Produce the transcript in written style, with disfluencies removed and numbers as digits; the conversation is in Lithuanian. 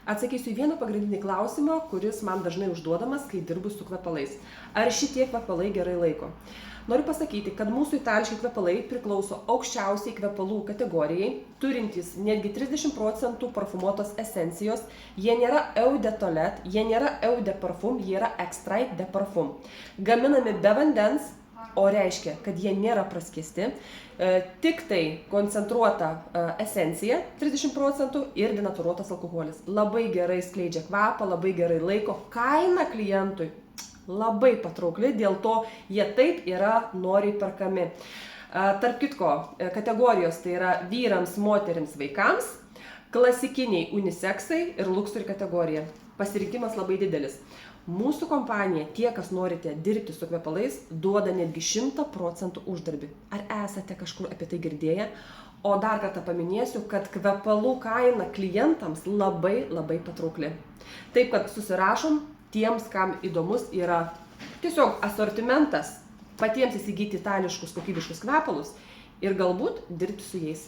Atsakysiu į vieną pagrindinį klausimą, kuris man dažnai užduodamas, kai dirbu su kvepalais. Ar šitie kvepalai gerai laiko? Noriu pasakyti, kad mūsų itališki kvepalai priklauso aukščiausiai kvepalų kategorijai, turintys netgi 30% parfumuotos esencijos. Jie nėra eau de toilette, jie nėra eau de parfum, jie yra extrait de parfum. Gaminami be vandens, o reiškia, kad jie nėra praskiesti. Tik tai koncentruota esencija 30% ir denatūruotas alkoholis. Labai gerai skleidžia kvapą, labai gerai laiko. Kaina klientui labai patraukli, dėl to jie taip yra noriai perkami. Tarp kitko, kategorijos tai yra vyrams, moterims, vaikams, klasikiniai uniseksai ir luksuri kategorija. Pasirinkimas labai didelis. Mūsų kompanija, tie, kas norite dirbti su kvepalais, duoda netgi 100% uždarbį. Ar esate kažkur apie tai girdėję? O dar kartą paminėsiu, kad kvepalų kaina klientams labai patraukli. Taip, kad susirašom tiems, kam įdomus yra tiesiog asortimentas, patiems įsigyti itališkus kokybiškus kvepalus ir galbūt dirbti su jais.